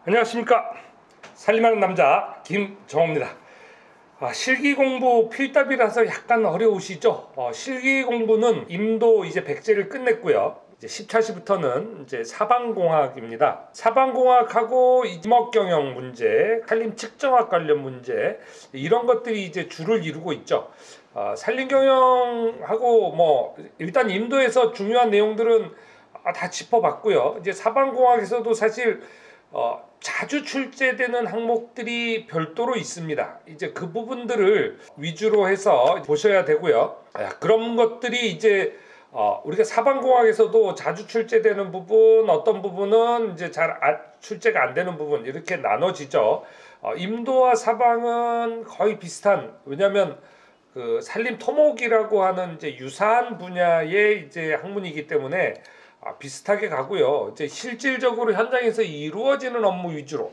안녕하십니까. 살림하는 남자 김정호입니다. 실기 공부 필답이라서 약간 어려우시죠? 실기 공부는 임도 이제 백제를 끝냈고요. 이제 10차시부터는 이제 사방공학입니다. 사방공학하고 이목경영 문제, 산림 측정학 관련 문제, 이런 것들이 이제 주를 이루고 있죠. 산림경영하고 뭐 일단 임도에서 중요한 내용들은 다 짚어봤고요. 이제 사방공학에서도 사실 자주 출제되는 항목들이 별도로 있습니다. 이제 그 부분들을 위주로 해서 보셔야 되고요. 그런 것들이 이제 우리가 사방공학에서도 자주 출제되는 부분, 어떤 부분은 이제 잘 출제가 안 되는 부분, 이렇게 나눠지죠. 임도와 사방은 거의 비슷한, 왜냐하면 그 산림 토목이라고 하는 이제 유사한 분야의 이제 학문이기 때문에 비슷하게 가고요. 이제 실질적으로 현장에서 이루어지는 업무 위주로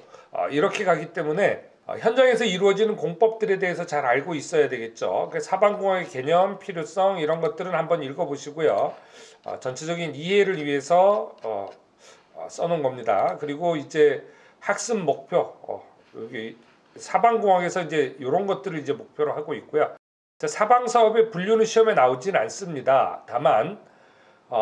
이렇게 가기 때문에 현장에서 이루어지는 공법들에 대해서 잘 알고 있어야 되겠죠. 사방공학의 개념, 필요성 이런 것들은 한번 읽어보시고요. 전체적인 이해를 위해서 써놓은 겁니다. 그리고 이제 학습 목표, 여기 사방공학에서 이제 이런 것들을 이제 목표로 하고 있고요. 사방사업의 분류는 시험에 나오진 않습니다. 다만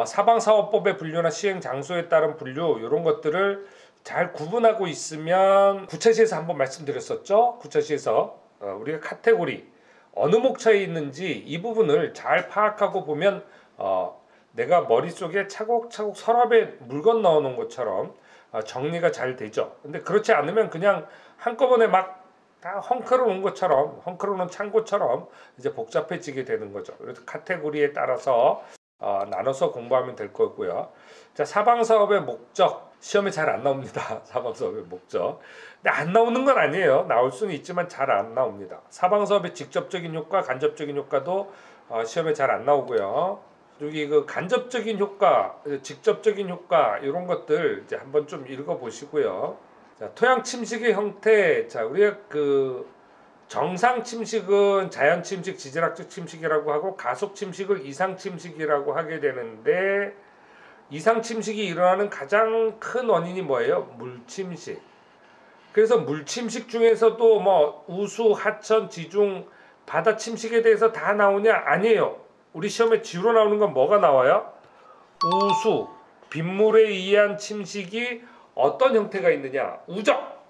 사방사업법의 분류나 시행 장소에 따른 분류 이런 것들을 잘 구분하고 있으면 구차시에서 한번 말씀드렸었죠. 구차시에서 우리가 카테고리 어느 목차에 있는지 이 부분을 잘 파악하고 보면 내가 머릿속에 차곡차곡 서랍에 물건 넣어놓은 것처럼 정리가 잘 되죠. 근데 그렇지 않으면 그냥 한꺼번에 막 다 헝클어 놓은 것처럼, 헝클어 놓은 창고처럼 이제 복잡해지게 되는 거죠. 그래서 카테고리에 따라서 나눠서 공부하면 될 거고요. 자, 사방사업의 목적 시험에 잘 안 나옵니다. 사방사업의 목적. 근데 안 나오는 건 아니에요. 나올 수는 있지만 잘 안 나옵니다. 사방사업의 직접적인 효과, 간접적인 효과도 시험에 잘 안 나오고요. 여기 그 간접적인 효과, 직접적인 효과 이런 것들 이제 한번 좀 읽어보시고요. 자, 토양 침식의 형태. 자, 우리가 그 정상 침식은 자연 침식, 지질학적 침식이라고 하고 가속 침식을 이상 침식이라고 하게 되는데, 이상 침식이 일어나는 가장 큰 원인이 뭐예요? 물 침식. 그래서 물 침식 중에서도 뭐 우수, 하천, 지중, 바다 침식에 대해서 다 나오냐? 아니에요. 우리 시험에 지우러 나오는 건 뭐가 나와요? 우수, 빗물에 의한 침식이 어떤 형태가 있느냐? 우적,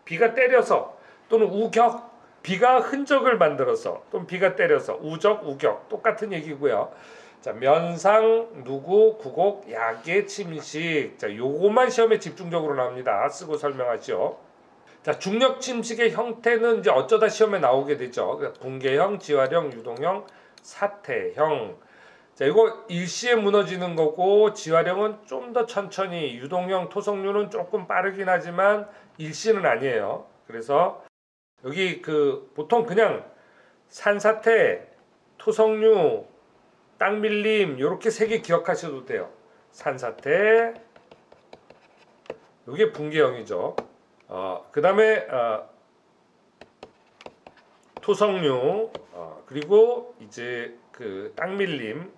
비가 때려서, 또는 우격, 비가 흔적을 만들어서, 또는 비가 때려서, 우적, 우격 똑같은 얘기고요. 자, 면상, 누구, 구곡, 약의 침식. 자, 요것만 시험에 집중적으로 나옵니다. 쓰고 설명하시오. 자, 중력 침식의 형태는 이제 어쩌다 시험에 나오게 되죠. 그러니까 붕괴형, 지활형, 유동형, 사태형. 자, 이거 일시에 무너지는 거고, 지활형은 좀 더 천천히, 유동형, 토성류는 조금 빠르긴 하지만 일시는 아니에요. 그래서 여기 그 보통 그냥 산사태, 토성류, 땅밀림 요렇게 세 개 기억하셔도 돼요. 산사태, 요게 붕괴형이죠. 그 다음에 토성류, 그리고 이제 그 땅밀림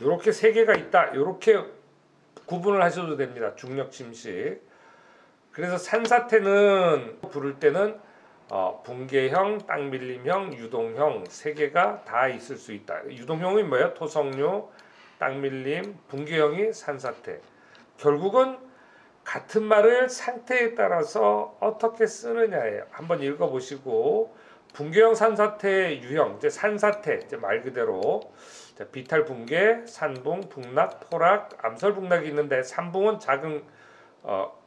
요렇게 세 개가 있다. 요렇게 구분을 하셔도 됩니다. 중력 침식. 그래서 산사태는 부를 때는 붕괴형, 땅밀림형, 유동형 세 개가 다 있을 수 있다. 유동형이 뭐예요? 토성류, 땅밀림, 붕괴형이 산사태. 결국은 같은 말을 상태에 따라서 어떻게 쓰느냐예요. 한번 읽어보시고, 붕괴형 산사태 유형, 이제 산사태, 이제 말 그대로 자, 비탈 붕괴, 산붕, 북락, 포락, 암설 북락이 있는데 산붕은 작은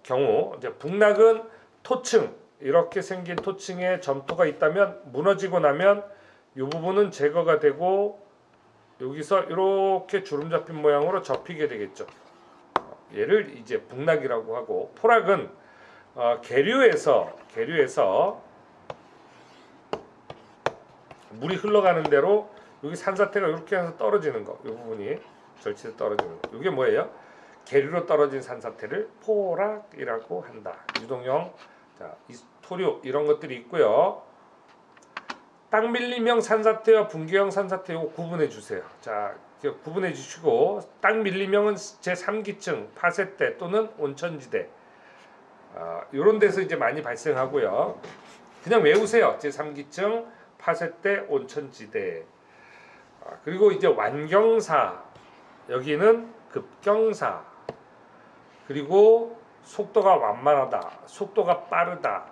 경우, 이제 북락은 토층, 이렇게 생긴 토층에 점토가 있다면 무너지고 나면 이 부분은 제거가 되고 여기서 이렇게 주름 잡힌 모양으로 접히게 되겠죠. 얘를 이제 북락이라고 하고, 포락은 계류에서 물이 흘러가는 대로 여기 산사태가 이렇게 해서 떨어지는 거, 이 부분이 절치에 떨어지는 거, 이게 뭐예요? 계류로 떨어진 산사태를 포락이라고 한다. 유동형, 자, 토류 이런 것들이 있고요. 땅밀림형 산사태와 붕괴형 산사태 이거 구분해 주세요. 자, 구분해 주시고, 땅 밀림형은 제3기층 파세대 또는 온천지대, 이런 데서 이제 많이 발생하고요. 그냥 외우세요. 제3기층 파세대 온천지대. 그리고 이제 완경사, 여기는 급경사, 그리고 속도가 완만하다, 속도가 빠르다.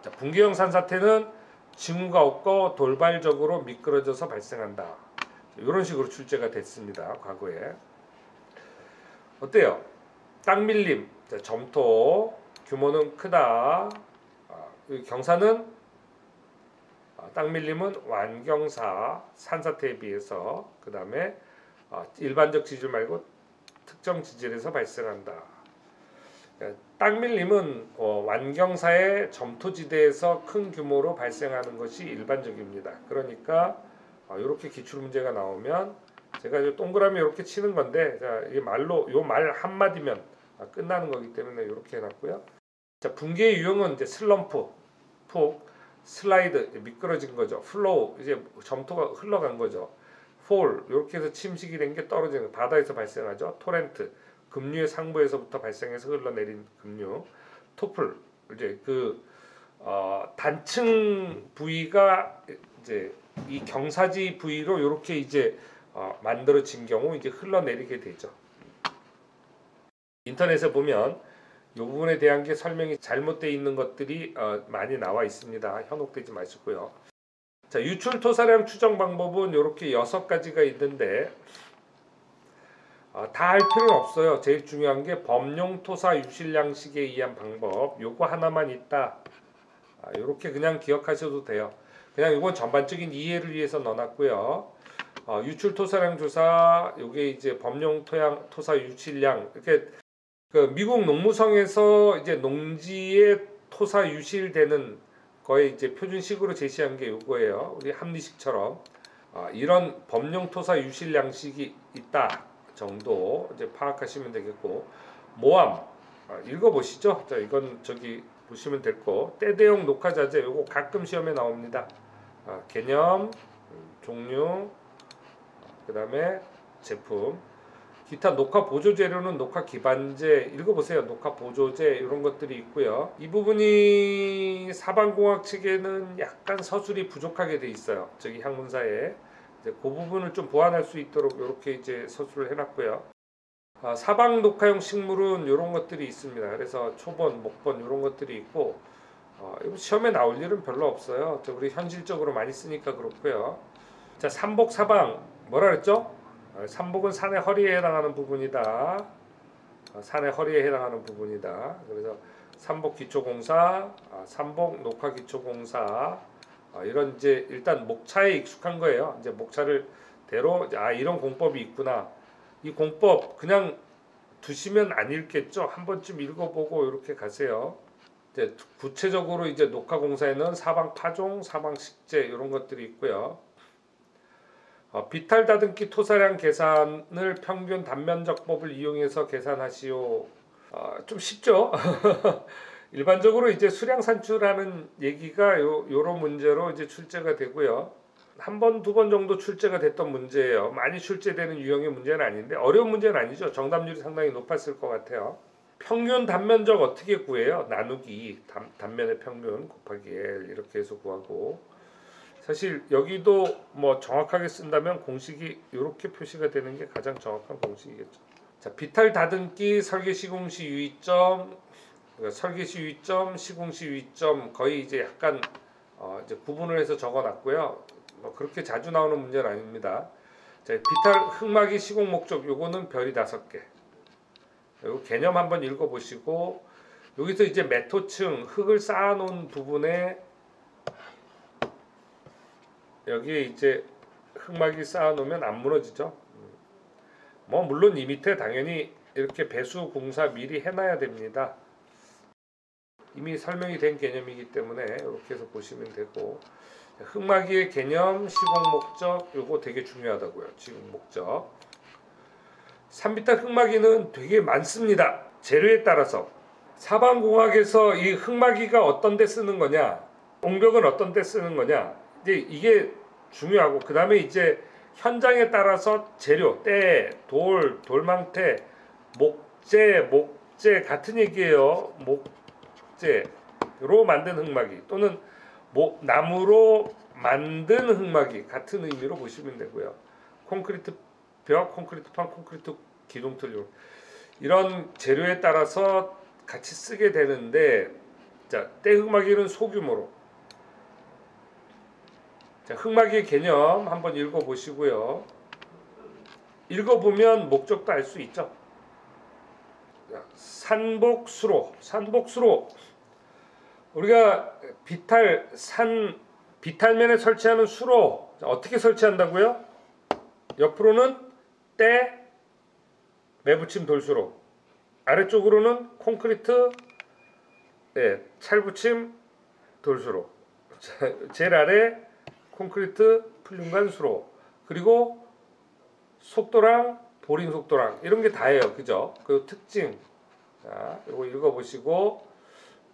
자, 붕괴형 산사태는 징후가 없고 돌발적으로 미끄러져서 발생한다. 이런 식으로 출제가 됐습니다. 과거에. 어때요? 땅 밀림, 자, 점토, 규모는 크다. 경사는, 땅 밀림은 완경사, 산사태에 비해서. 그 다음에 일반적 지질 말고 특정 지질에서 발생한다. 땅 밀림은 완경사의 점토지대에서 큰 규모로 발생하는 것이 일반적입니다. 그러니까 이렇게 기출 문제가 나오면 제가 이제 동그라미 이렇게 치는 건데, 자, 이게 말로 요 말 한마디면 끝나는 거기 때문에 이렇게 해놨고요. 자, 붕괴의 유형은 이제 슬럼프, 폭, 슬라이드, 미끄러진 거죠. 플로우, 이제 점토가 흘러간 거죠. 폴, 이렇게 해서 침식이 된 게 떨어지는 거, 바다에서 발생하죠. 토렌트, 급류의 상부에서부터 발생해서 흘러내린 급류. 토플, 이제 단층 부위가 이제 이 경사지 부위로 이렇게 이제 만들어진 경우 이제 흘러내리게 되죠. 인터넷에 보면 이 부분에 대한 게 설명이 잘못되어 있는 것들이 많이 나와 있습니다. 현혹되지 마시고요. 자, 유출 토사량 추정 방법은 이렇게 6가지가 있는데 다 할 필요는 없어요. 제일 중요한 게 범용 토사 유실량식에 의한 방법, 요거 하나만 있다. 이렇게 그냥 기억하셔도 돼요. 그냥 이건 전반적인 이해를 위해서 넣어놨고요. 유출 토사량 조사, 요게 이제 범용 토사 유실량, 이렇게 그 미국 농무성에서 이제 농지에 토사 유실되는 거의 이제 표준식으로 제시한 게 요거예요. 우리 합리식처럼 이런 범용 토사 유실량식이 있다 정도 이제 파악하시면 되겠고, 모함 읽어보시죠. 자, 이건 저기 보시면 됐고, 때대용 녹화자재 요거 가끔 시험에 나옵니다. 개념, 종류, 그 다음에 제품, 기타 녹화 보조 재료는 녹화 기반재 읽어보세요. 녹화 보조재 이런 것들이 있고요. 이 부분이 사방공학 측에는 약간 서술이 부족하게 돼 있어요. 저기 학문사에 이제 그 부분을 좀 보완할 수 있도록 이렇게 이제 서술을 해놨고요. 사방 녹화용 식물은 이런 것들이 있습니다. 그래서 초본, 목본 이런 것들이 있고, 시험에 나올 일은 별로 없어요. 우리 현실적으로 많이 쓰니까 그렇고요. 자, 삼복 사방 뭐라 그랬죠? 삼복은 산의 허리에 해당하는 부분이다. 산의 허리에 해당하는 부분이다. 그래서 삼복 기초공사, 삼복 녹화 기초공사, 이런 이제 일단 목차에 익숙한 거예요. 이제 목차를 대로 이런 공법이 있구나. 이 공법 그냥 두시면 안 읽겠죠. 한 번쯤 읽어보고 이렇게 가세요. 이제 구체적으로 이제 녹화공사에는 사방 파종, 사방 식재 이런 것들이 있고요. 비탈 다듬기 토사량 계산을 평균 단면적법을 이용해서 계산하시오. 좀 쉽죠? 일반적으로 이제 수량 산출하는 얘기가 요런 문제로 이제 출제가 되고요. 한 번, 두 번 정도 출제가 됐던 문제예요. 많이 출제되는 유형의 문제는 아닌데, 어려운 문제는 아니죠. 정답률이 상당히 높았을 것 같아요. 평균 단면적 어떻게 구해요? 나누기 단면의 평균 곱하기 L 이렇게 해서 구하고, 사실 여기도 뭐 정확하게 쓴다면 공식이 이렇게 표시가 되는 게 가장 정확한 공식이겠죠. 자, 비탈 다듬기 설계 시공시 유의점, 설계시 유의점, 시공시 유의점 거의 이제 약간 이제 구분을 해서 적어놨고요. 뭐 그렇게 자주 나오는 문제는 아닙니다. 자, 비탈 흙막이 시공 목적 요거는 별이 5개. 요 개념 한번 읽어보시고, 여기서 이제 메토층 흙을 쌓아놓은 부분에 여기에 이제 흙막이 쌓아놓으면 안 무너지죠. 뭐 물론 이 밑에 당연히 이렇게 배수 공사 미리 해놔야 됩니다. 이미 설명이 된 개념이기 때문에 이렇게 해서 보시면 되고, 흙막이의 개념, 시공 목적 요거 되게 중요하다고요. 시공 목적. 산비탈 흙막이는 되게 많습니다. 재료에 따라서. 사방공학에서 이 흙막이가 어떤 데 쓰는 거냐, 옹벽은 어떤 데 쓰는 거냐, 이제 이게 중요하고, 그 다음에 이제 현장에 따라서 재료, 때, 돌, 돌망태, 목재 같은 얘기예요. 목재로 만든 흙막이 또는 나무로 만든 흙막이 같은 의미로 보시면 되고요. 콘크리트 벽, 콘크리트 판, 콘크리트 기둥틀 이런 재료에 따라서 같이 쓰게 되는데, 자, 때 흙막이는 소규모로. 자, 흙막이의 개념 한번 읽어보시고요. 읽어보면 목적도 알 수 있죠. 자, 산복수로. 우리가 비탈면에 설치하는 수로. 자, 어떻게 설치한다고요? 옆으로는 때 매붙임 돌수로, 아래쪽으로는 콘크리트 찰붙임 돌수로, 제일 아래 콘크리트 풀륜관 수로, 그리고 속도랑 보링 속도랑 이런 게 다예요. 그죠? 그 특징. 자, 이거 읽어보시고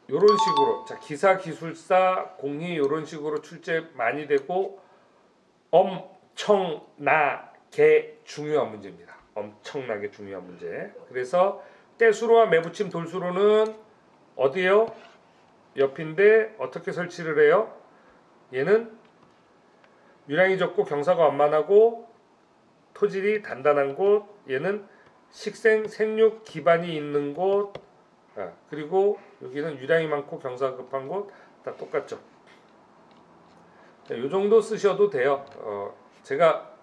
요런 식으로, 자, 기사, 기술사, 공희 요런 식으로 출제 많이 되고 엄청나게 중요한 문제입니다. 엄청나게 중요한 문제. 그래서 때수로와 매붙임 돌수로는 어디에요? 옆인데 어떻게 설치를 해요? 얘는 유량이 적고 경사가 완만하고 토질이 단단한 곳, 얘는 식생, 생육 기반이 있는 곳, 그리고 여기는 유량이 많고 경사가 급한 곳, 다 똑같죠. 이 정도 쓰셔도 돼요. 제가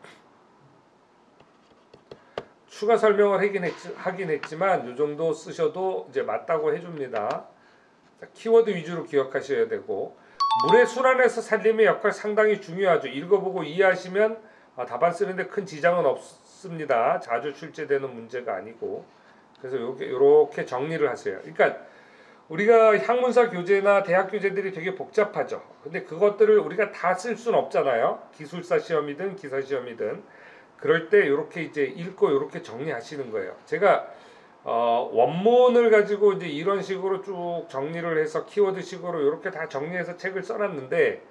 추가 설명을 하긴 했지만 이 정도 쓰셔도 이제 맞다고 해줍니다. 자, 키워드 위주로 기억하셔야 되고, 물의 순환에서 살림의 역할 상당히 중요하죠. 읽어보고 이해하시면 답안 쓰는데 큰 지장은 없습니다. 자주 출제되는 문제가 아니고. 그래서 이렇게 정리를 하세요. 그러니까 우리가 학문사 교재나 대학 교재들이 되게 복잡하죠. 근데 그것들을 우리가 다 쓸 수는 없잖아요. 기술사 시험이든 기사 시험이든. 그럴 때 이렇게 이제 읽고 이렇게 정리하시는 거예요. 제가 원문을 가지고 이제 이런 식으로 쭉 정리를 해서 키워드식으로 이렇게 다 정리해서 책을 써놨는데,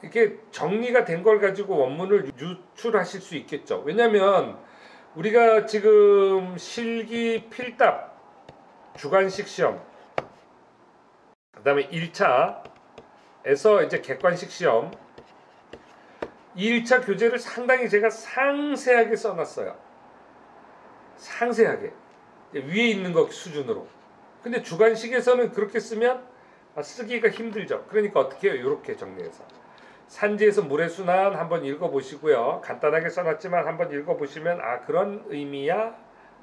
이게 정리가 된 걸 가지고 원문을 유출하실 수 있겠죠. 왜냐하면 우리가 지금 실기 필답 주관식 시험, 그다음에 1차에서 이제 객관식 시험, 1차 교재를 상당히 제가 상세하게 써놨어요. 상세하게. 위에 있는 것 수준으로. 근데 주관식에서는 그렇게 쓰면 쓰기가 힘들죠. 그러니까 어떻게 해요? 이렇게 정리해서. 산지에서 물의 순환 한번 읽어보시고요. 간단하게 써놨지만 한번 읽어보시면 그런 의미야?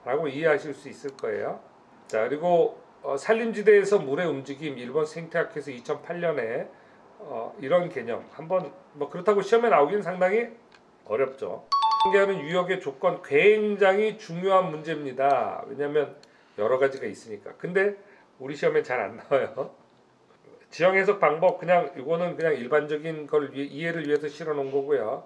라고 이해하실 수 있을 거예요. 자, 그리고 산림지대에서 물의 움직임, 일본 생태학회에서 2008년에 이런 개념 한번, 그렇다고 시험에 나오기는 상당히 어렵죠. 관계하는 유역의 조건 굉장히 중요한 문제입니다. 왜냐하면 여러 가지가 있으니까. 근데 우리 시험에 잘 안 나와요. 지형 해석 방법, 이거는 그냥 일반적인 걸 이해를 위해서 실어 놓은 거고요.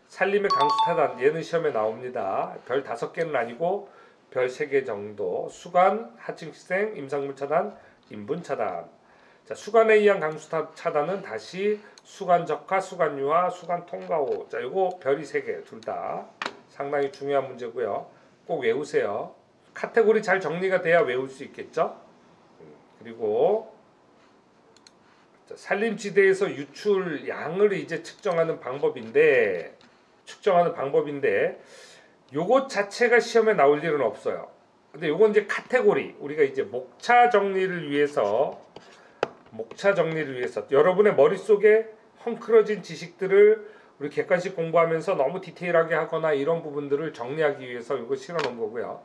산림의 강수 타단, 얘는 시험에 나옵니다. 별 5개는 아니고 별 3개 정도. 수관, 하층 식생, 임상물 차단, 인분 차단. 자, 수관에 의한 강수 차단은 다시 수관 적화, 수관 유화, 수관 통과호. 자, 요거 별이 3개 둘 다 상당히 중요한 문제고요. 꼭 외우세요. 카테고리 잘 정리가 돼야 외울 수 있겠죠. 그리고 자, 산림지대에서 유출량을 이제 측정하는 방법인데 요것 자체가 시험에 나올 일은 없어요. 근데 요건 이제 카테고리, 우리가 이제 목차 정리를 위해서 여러분의 머릿속에 헝클어진 지식들을 우리 객관식 공부하면서 너무 디테일하게 하거나 이런 부분들을 정리하기 위해서 이거 실어 놓은 거고요.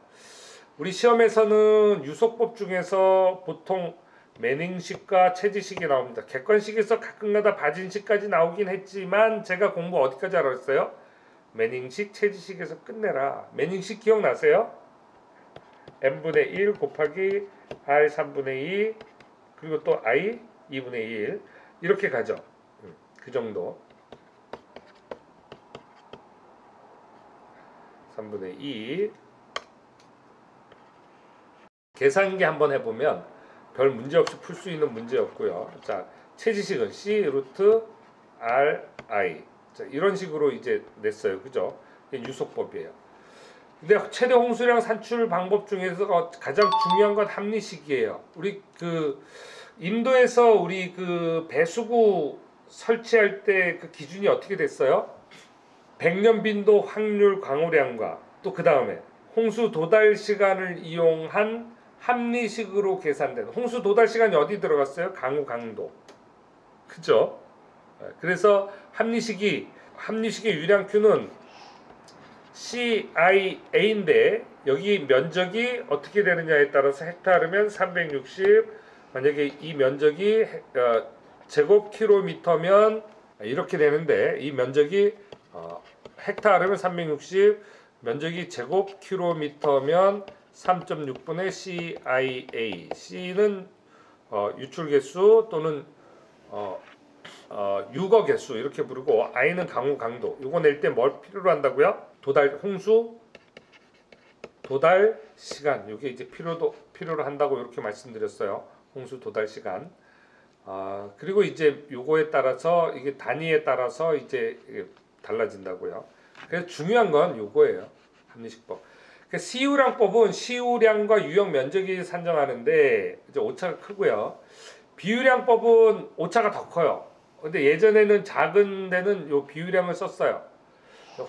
우리 시험에서는 유속법 중에서 보통 매닝식과 체지식이 나옵니다. 객관식에서 가끔가다 바진식까지 나오긴 했지만 제가 공부 어디까지 알았어요? 매닝식, 체지식에서 끝내라. 매닝식 기억나세요? n분의 1 곱하기 r 3분의 2 그리고 또 i 2분의 1 이렇게 가죠. 그 정도. 3분의 2 계산기 한번 해보면 별 문제 없이 풀 수 있는 문제였고요. 자, 체지식은 c 루트 r i. 자, 이런 식으로 이제 냈어요. 그죠? 이게 유속법이에요. 근데 최대 홍수량 산출 방법 중에서 가장 중요한 건 합리식이에요. 우리 그 인도에서 우리 그 배수구 설치할 때 그 기준이 어떻게 됐어요? 백년 빈도 확률 강우량과 또 그 다음에 홍수 도달 시간을 이용한 합리식으로 계산된 홍수 도달 시간이 어디 들어갔어요? 강우 강도. 그죠? 그래서 합리식의 유량 Q는 CIA인데 여기 면적이 어떻게 되느냐에 따라서 헥타르면 360, 만약에 이 면적이 제곱킬로미터면 이렇게 되는데 이 면적이 헥타르면 360, 면적이 제곱킬로미터면 3.6분의 CIA. C는 유출 개수 또는 유거 개수 이렇게 부르고 I는 강우 강도. 이거 낼 때 뭘 필요로 한다고요? 홍수 도달 시간. 이게 이제 필요로 한다고 이렇게 말씀드렸어요. 홍수 도달 시간. 그리고 이제 요거에 따라서 이게 단위에 따라서 이제 달라진다고요. 그래서 중요한 건 요거예요. 합리식법. 그러니까 시유량법은 시유량과 유역 면적이 산정하는데 이제 오차가 크고요. 비유량법은 오차가 더 커요. 근데 예전에는 작은 데는 요 비유량을 썼어요.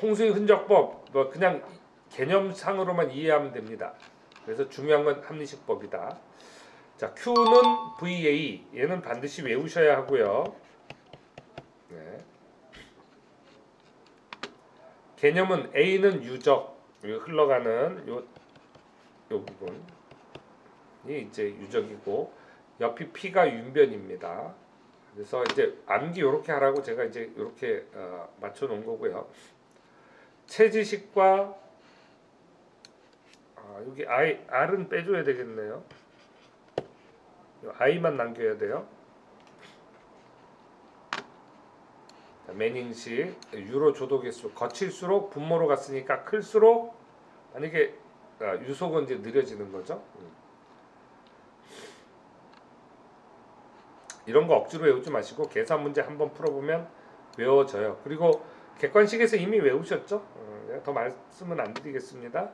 홍수의 흔적법 뭐 그냥 개념상으로만 이해하면 됩니다. 그래서 중요한 건 합리식법이다. 자, Q는 VA. 얘는 반드시 외우셔야 하고요. 네. 개념은 A는 유적, 흘러가는 요 부분이 이제 유적이고 옆이 P가 윤변입니다. 그래서 이제 암기 이렇게 하라고 제가 이제 이렇게 맞춰 놓은 거고요. 체지식과 여기 R은 빼줘야 되겠네요. I만 남겨야 돼요. 매닝식, 유로 조도 개수 거칠수록 분모로 갔으니까 클수록 만약에 유속은 이제 느려지는 거죠. 이런 거 억지로 외우지 마시고 계산 문제 한번 풀어보면 외워져요. 그리고 객관식에서 이미 외우셨죠? 내가 더 말씀은 안 드리겠습니다.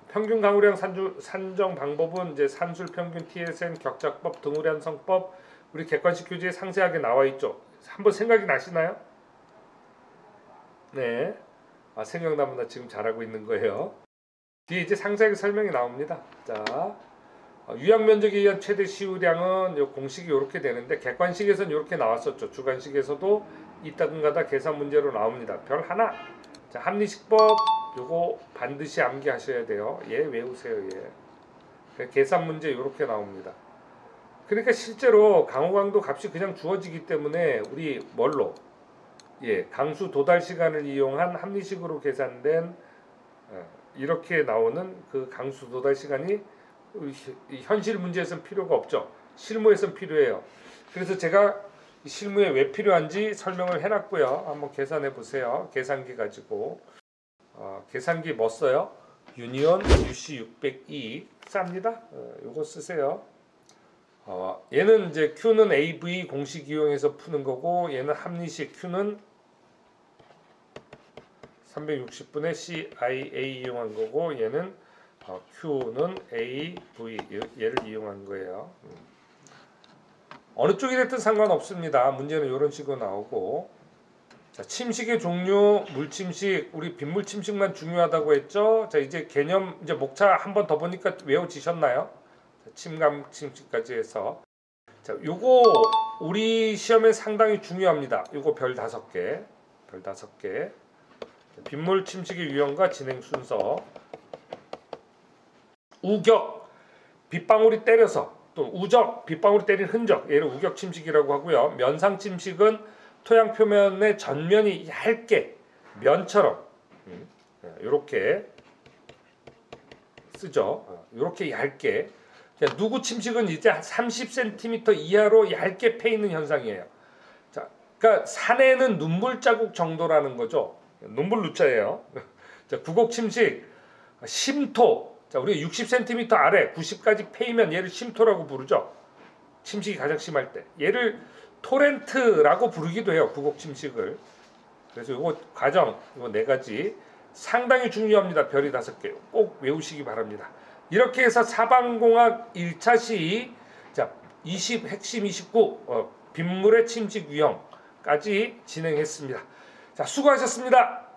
평균 강우량 산정 방법은 이제 산술 평균 TSN 격작법 등우량성법 우리 객관식 교재에 상세하게 나와 있죠. 한번 생각이 나시나요? 네. 생각나면 나 지금 잘하고 있는 거예요. 뒤에 이제 상세하게 설명이 나옵니다. 자, 유약 면적에 의한 최대 시유량은 요 공식이 이렇게 되는데 객관식에서는 이렇게 나왔었죠. 주관식에서도 이따금가다 계산 문제로 나옵니다. 별 하나. 자, 합리식법 요거 반드시 암기하셔야 돼요. 얘 외우세요. 얘. 계산 문제 이렇게 나옵니다. 그러니까 실제로 강우강도 값이 그냥 주어지기 때문에 우리 뭘로? 강수 도달 시간을 이용한 합리식으로 계산된 이렇게 나오는 그 강수 도달 시간이 현실 문제에서는 필요가 없죠. 실무에서는 필요해요. 그래서 제가 실무에 왜 필요한지 설명을 해놨고요. 한번 계산해 보세요. 계산기 가지고 계산기 뭐 써요? 유니온 UC602 쌉니다. 요거 쓰세요. 얘는 이제 Q는 AV 공식 이용해서 푸는 거고 얘는 합리식 Q는 360분의 CIA 이용한 거고 얘는 Q는 AV 얘를 이용한 거예요. 어느 쪽이 됐든 상관없습니다. 문제는 이런 식으로 나오고. 자, 침식의 종류, 물침식, 우리 빗물 침식만 중요하다고 했죠. 자, 이제 개념 이제 목차 한 번 더 보니까 외워지셨나요? 자, 침감 침식까지 해서. 자, 요거 우리 시험에 상당히 중요합니다. 요거 별 5개. 별 5개. 빗물 침식의 유형과 진행 순서. 우격, 빗방울이 때려서 또 우적, 빗방울이 때린 흔적, 얘를 우격 침식이라고 하고요. 면상 침식은 토양 표면의 전면이 얇게 면처럼 이렇게 쓰죠. 이렇게 얇게. 누구 침식은 이제 한 30cm 이하로 얇게 패 있는 현상이에요. 자, 그러니까 산에는 눈물 자국 정도라는 거죠. 눈물 누자예요. 자, 구곡 침식, 심토. 자, 우리가 60cm 아래 90까지 패이면 얘를 심토라고 부르죠. 침식이 가장 심할 때. 얘를 토렌트라고 부르기도 해요. 구곡 침식을. 그래서 이거 과정 이거 네 가지 상당히 중요합니다. 별이 5개 꼭 외우시기 바랍니다. 이렇게 해서 사방공학 1차 시 자 20 핵심 29 빗물의 침식 위험까지 진행했습니다. 자 수고하셨습니다.